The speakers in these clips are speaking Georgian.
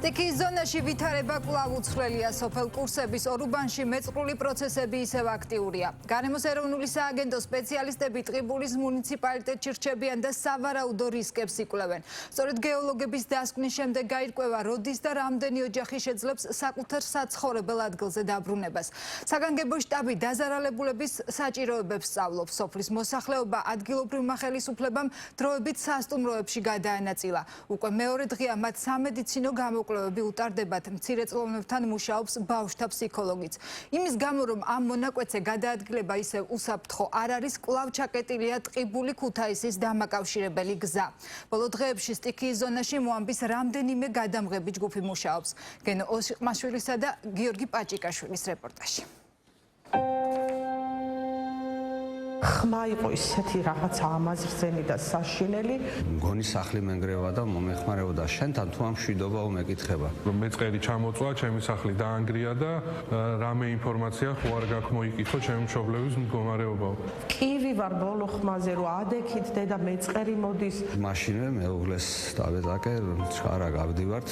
სტიქიის ზონაში ვითარება კვლავ უცვლელია. სოფელ კურსების ორუბანში მეწყრული პროცესები ისევ აქტიურია. გარემოს ეროვნული სააგენტო სპეციალისტები ტყიბულის მუნიციპალიტეტში რჩებიან და სავარაუდო რისკებს იკვლევენ. სწორედ გეოლოგების დასკვნის შემდეგ გაირკვევა, როდის და რამდენი ოჯახი შეძლებს საკუთარ საცხოვრებელ ადგილზე დაბრუნებას. საგანგებო შტაბი დაზარალებულების საჭიროებებს სწავლობს. სოფლის მოსახლეობა ადგილობრივმა ხელისუფლებამ დროებით სასტუმროებში გადაანაწილა. უკვე მეორე დღეა მათ სამედიცინო გამოკვლევები უტარდებათ. მცირეწლოვანებთან მუშაობს ბავშვთა ფსიქოლოგიც. იმის გამო, რომ ამ მონაკვეთზე გადაადგილება ისევ უსაფრთხო არ არის, კვლავ ჩაკეტილია ტყიბული ქუთაისის დამაკავშირებელი გზა. ბოლო დღეებში სტიქიის ზონაში მოამბის რამდენიმე გადამღები ჯგუფი მუშაობს. გენო ოსიყმაშვილისა და გიორგი პაჭიკაშვილის რეპორტაჟი. ხმა იყო ისეთი რაღაცა ამაზრზენი და საშინელი. მგონი სახლი მენგრევა და მომეხმარებოდა შენთან თუ ამ მშვიდობა უმეკითხება. მეწყერი ჩამოწვა, ჩემი სახლი დაანგრია და რამე ინფორმაცია ხო არ გაქვს მოიკითხო ჩემი მშობლების მდგომარეობაო. კივი ვარ ბოლო ხმაზე რომ ადექით დედა მეწყერი მოდის. მაშინვე მეუღლეს დავეძაკე, ჩქარა გავდივართ.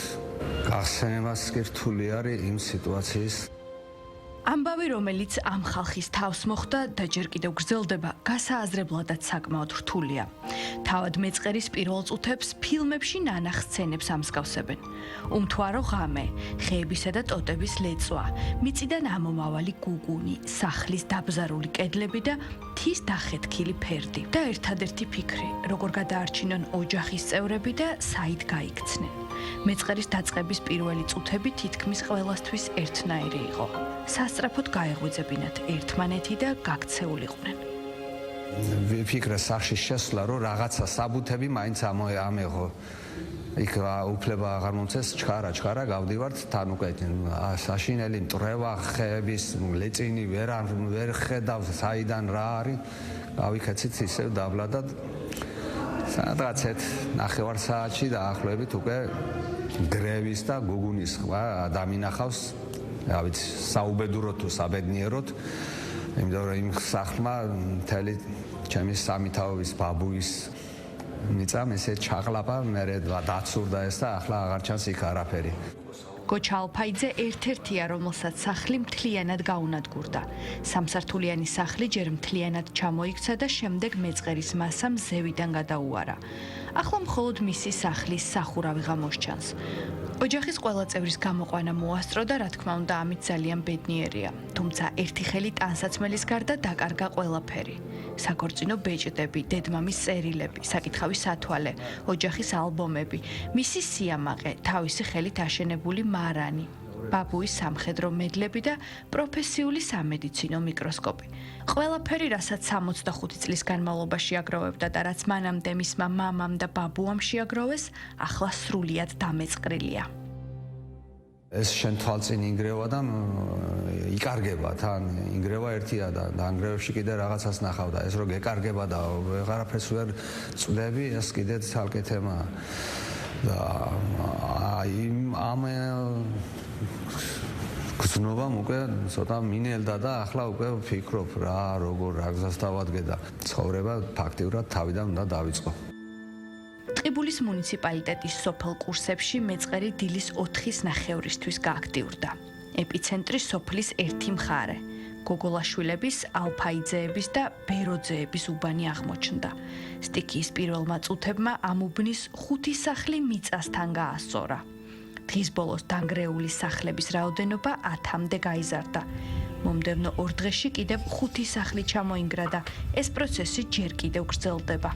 გახსენებას კი რთული არის იმ სიტუაციის. ამბავი, რომელიც ამ ხალხის თავს მოხვდა და ჯერ კიდევ გრძელდება, გასააზრებლადაც საკმაოდ რთულია. თავად მეწყერის პირველ წუთებს ფილმებში ნანახ სცენებს ამსგავსებენ. უმთვარო ღამე, ხეებისა და ტოტების ლეწვა, მიწიდან ამომავალი გუგუნი, სახლის დაბზარული კედლები და მთის დახეთქილი ფერდი. და ერთადერთი ფიქრი, როგორ გადაარჩინონ ოჯახის წევრები და საით გაიქცნენ. მეწყერის დაწყების პირველი წუთები თითქმის ყველასთვის ერთნაირი იყო. სასწრაფოდ გაეღვიძებინათ ერთმანეთი და გაქცეულიყვნენ. ვიფიქრე სახში შესვლა, რომ რაღაცა საბუთები მაინც ამეღო. იქ უფლება აღარ მომწეს, ჩქარა გავდივართ, თან უკვე საშინელი მტრევა ხეების ლეწინი ვერ ხედავ საიდან რა არის. გავიქეცით ისევ დაბლადად. სადღაც 9 საათში დაახლოებით უკვე გრევის და გუგუნის ხმა დამინახავს. რა ვიცი, საუბედუროთ თუ საბედნიეროდ, იმიტომ რომ იმ სახლმა მთელი ჩემი სამი თაობის ბაბუის მიწა ესე ჩაღლაპა, მე დაცურდა ეს და ახლა აღარ ჩანს იქ არაფერი. გოჩა ალფაიძე ერთ-ერთია, რომელსაც სახლი მთლიანად გაუნადგურდა. სამსართულიანი სახლი ჯერ მთლიანად ჩამოიქცა და შემდეგ მეწყერის მასამ ზევიდან გადაუარა. ახლა მხოლოდ მისი სახლის სახურავი გამოსჩანს. ოჯახის ყველა წევრის გამოყვანა მოასწრო და რა თქმა უნდა ამით ძალიან ბედნიერია. თუმცა ერთი ხელი ტანსაცმელის გარდა დაკარგა ყველაფერი. საქორწინო ბეჭდები, დედმამის წერილები, საკითხავის სათვალე, ოჯახის ალბომები, მისი სიამაყე, თავისი ხელით აშენებული მარანი, ბაბუის სამხედრო მედლები და პროფესიული სამედიცინო მიკროსკოპი. ყველაფერი, რასაც 65 წლის განმავლობაში აგროვებდა და რაც მანამდე მისმა მამამ და ბაბუამ შეაგროვეს, ახლა სრულიად დამეწყრილია. ეს შენ თვალწინ ინგრევა და იკარგება თან ინგრევა ერთია და დანგრევებში კიდე რაღაცას ნახავდა. ეს რო გეკარგება და ვეღარაფერს ვერ წვდები, ეს კიდე ცალკე თემაა. და ამ გზნობამ უკვე ცოტა მინელდა და ახლა უკვე ვფიქრობ რა როგორ რა გზას დავადგე და ცხოვრება ფაქტიურად თავიდან უნდა დავიწყო. ტყიბულის მუნიციპალიტეტის სოფელ კურსებში მეწყერი დილის 4-ის ნახევრისთვის გააქტიურდა. ეპიცენტრი სოფლის ერთი მხარე. გოგოლაშვილების, ალფაიძეების და ბეროძეების უბანი აღმოჩნდა. სტიქიის პირველმა წუთებმა ამ უბნის 5 სახლი მიწასთან გაასწორა. დღის ბოლოს დანგრეული სახლების რაოდენობა 10-მდე გაიზარდა. მომდევნო 2 დღეში კიდევ 5 სახლი ჩამოინგრა და ეს პროცესი ჯერ კიდევ გრძელდება.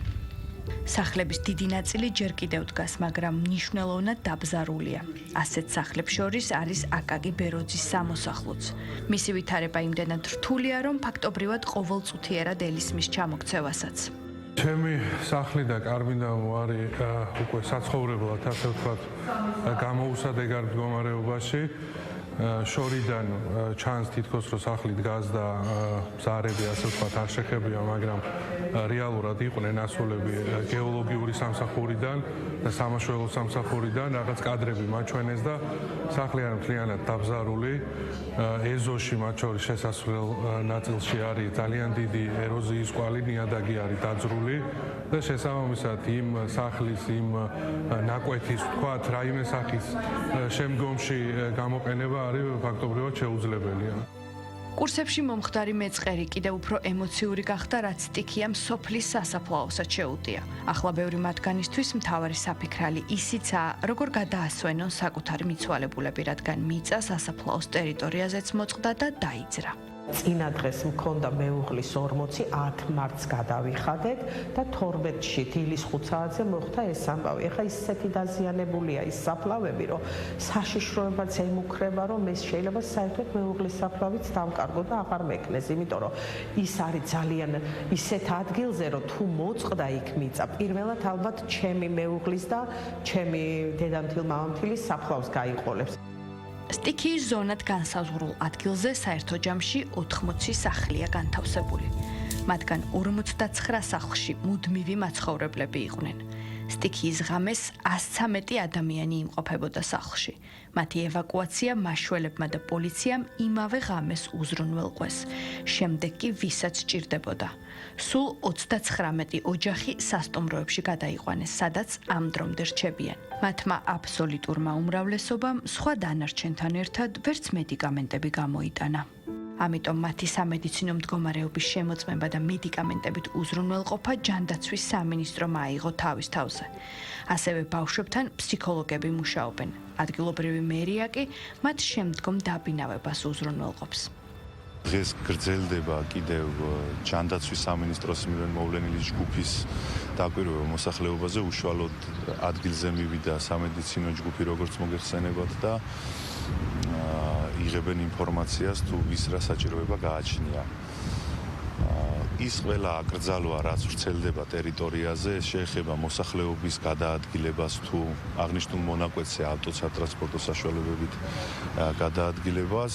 სახლების დიდი ნაწილი ჯერ კიდევ დგას, მაგრამ მნიშვნელოვნად დაბზარულია. ასეთ სახლებს შორის არის აკაკი ბეროძის სამოსახლოც. მისი ვითარება იმდენად რთულია, რომ ფაქტობრივად ყოველწუთიერად ელისმის ჩამოქცევასაც. ჩემი სახლი და კარმინდა არის უკვე საცხოვრებლად, ასე ვთქვათ, გამოუსადეგარ მდგომარეობაში. შორიდან ჩანს თითქოს რომ სახლი დგას და ზარები ასე ვთქვათ არ შეხებია, მაგრამ რეალურად იყვნენ ასულები გეოლოგიური სამსახურიდან და სამაშველო სამსახურიდან რაღაც კადრები მაჩვენეს და სახლი არის მთლიანად დაბზარული. ეზოში მათ შორის შესასვლელ ნაწილში არის ძალიან დიდი ეროზიის კვალი, ნიადაგი არის დაძრული და შესაბამისად იმ სახლის იმ ნაკვეთის ვთქვათ რაიმე სახის შემდგომში გამოყენება არის ფაქტობრივად შეუძლებელია. კურსებში მომხდარი მეწყერი კიდევ უფრო ემოციური გახდა, რაც სტიქიამ სოფლის სასაფლაოსაც შეუტია. ახლა ბევრი მათგანისთვის მთავარი საფიქრალი ისიცაა, როგორ გადაასვენონ საკუთარი მიცვალებულები, რადგან მიწა სასაფლაოს ტერიტორიაზეც მოწყდა და დაიძრა. წინა დღეს მქონდა მეუღლის 40, 10 მარტს გადავიხადეთ და 12-ში დილის 5 საათზე მოხდა ეს ამბავი. ეხლა ისეთი დაზიანებულია ის საფლავები, რომ საშიშროებაც ემუქრება, რომ ეს შეიძლება საერთოდ მეუღლის საფლავიც დავკარგო და აღარ მეკნეს, იმიტომ რომ ის არის ძალიან ისეთ ადგილზე, რომ თუ მოწყდა იქ მიწა, პირველად ალბათ ჩემი მეუღლის და ჩემი დედამთილ მამამთილის საფლავს გაიყოლებს. სტიქიის ზონად განსაზღვრულ ადგილზე საერთო ჯამში 80 სახლია განთავსებული. მათგან 59 სახლში მუდმივი მაცხოვრებლები იყვნენ. სტიქიის ღამეს 113 ადამიანი იმყოფებოდა სახლში. მათი ევაკუაცია მაშველებმა და პოლიციამ იმავე ღამეს უზრუნველყვეს. შემდეგ კი ვისაც სჭირდებოდა. სულ 39 ოჯახი სასტუმროებში გადაიყვანეს, სადაც ამ დრომდე რჩებიან. მათმა აბსოლუტურმა უმრავლესობამ სხვა დანარჩენთან ერთად ვერც მედიკამენტები გამოიტანა. ამიტომ მათი სამედიცინო მდგომარეობის შემოწმება და მედიკამენტებით უზრუნველყოფა ჯანდაცვის სამინისტრომ აიღო თავის თავზე. ასევე ბავშვებთან ფსიქოლოგები მუშაობენ. ადგილობრივი მერია კი მათ შემდგომ დაბინავებას უზრუნველყოფს. დღეს გრძელდება კიდევ ჯანდაცვის სამინისტროს მიერ მოვლენილი ჯგუფის დაკვირვება მოსახლეობაზე, უშუალოდ ადგილზე მივიდა სამედიცინო ჯგუფი, როგორც მოგეხსენებათ და იღებენ ინფორმაციას თუ ვის რა საჭიროება გააჩნია. ის ყველა აკრძალვა, რაც ვრცელდება ტერიტორიაზე, შეეხება მოსახლეობის გადაადგილებას თუ აღნიშნულ მონაკვეთზე ავტოსატრანსპორტო საშუალებებით გადაადგილებას,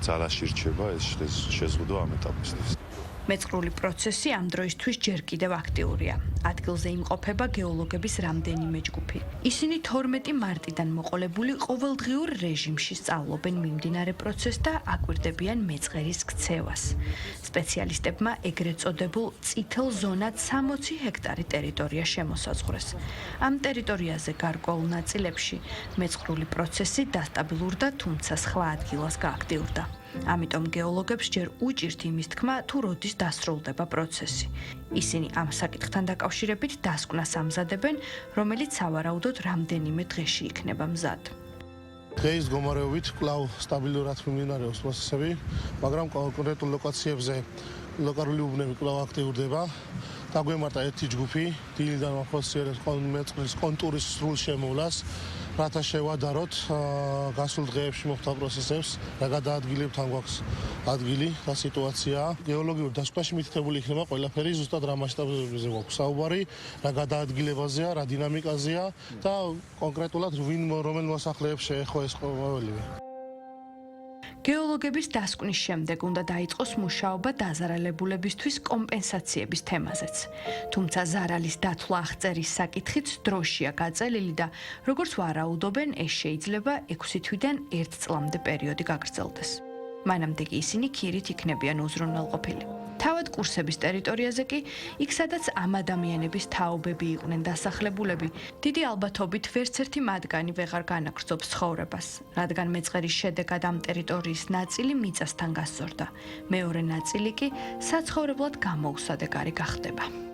ძალაში რჩება ეს შეზღუდვა ამ ეტაპისთვის. მეწყრული პროცესი ამ დროისთვის ჯერ კიდევ აქტიურია. ადგილზე იმყოფება გეოლოგების რამდენიმე ჯგუფი. ისინი 12 მარტიდან მოყოლებული ყოველდღიურ რეჟიმში სწავლობენ მიმდინარე პროცესს და აკვირდებიან მეწყერის ქცევას. სპეციალისტებმა ეგრეთ წოდებულ წითელ ზონად 60 ჰექტარი ტერიტორია შემოსაზღვრეს. ამ ტერიტორიაზე გარკვეულ ნაწილებში მეწყრული პროცესი დასტაბილურდა, თუმცა სხვა ადგილას გააქტიურდა. ამიტომ გეოლოგებს ჯერ უჭირთ იმის თქმა, თუ როდის დასრულდება პროცესი. ისინი ამ საკითხთან დაკავშირებით დასკვნას ამზადებენ, რომელიც სავარაუდოდ რამდენიმე დღეში იქნება მზად. დღეის მდგომარეობით კვლავ სტაბილურად მიმდინარეობს პროცესები, მაგრამ კონკრეტულ ლოკაციებზე ლოკალური უბნები კვლავ აქტიურდება. დაგვემართა ერთი ჯგუფი, დილიდან ახორციელებს მეწყრის კონტურის სრულ შემოვლას, რათა შევადაროთ გასულ დღეებში მოხდა პროცესებს, რა გადაადგილებთან გვაქვს ადგილი და სიტუაცია. გეოლოგიურ დასკვნაში მითითებული იქნება ყველაფერი, ზუსტად რა მასშტაბებზე გვაქვს საუბარი, რა გადაადგილებაზეა, რა დინამიკაზეა და კონკრეტულად რომელ მოსახლეებს შეეხო ეს ყოველივე. გეოლოგების დასკვნის შემდეგ უნდა დაიწყოს მუშაობა დაზარალებულებისთვის კომპენსაციების თემაზეც. თუმცა ზარალის დათვლა აღწერის საკითხიც დროშია გაწელილი და როგორც ვარაუდობენ, ეს შეიძლება 6 თვიდან 1 წლამდე პერიოდი გაგრძელდეს. მანამდე კი ისინი ქირით იქნებიან უზრუნველყოფილი. თავად კურსების ტერიტორიაზე კი, იქ სადაც ამ ადამიანების თაობები იყვნენ დასახლებულები, დიდი ალბათობით ვერც ერთი მათგანი ვეღარ განაგრძობს ცხოვრებას, რადგან მეწყერის შედეგად ამ ტერიტორიის ნაწილი მიწასთან გასწორდა. მეორე ნაწილი კი საცხოვრებლად გამოუსადეგარი გახდება.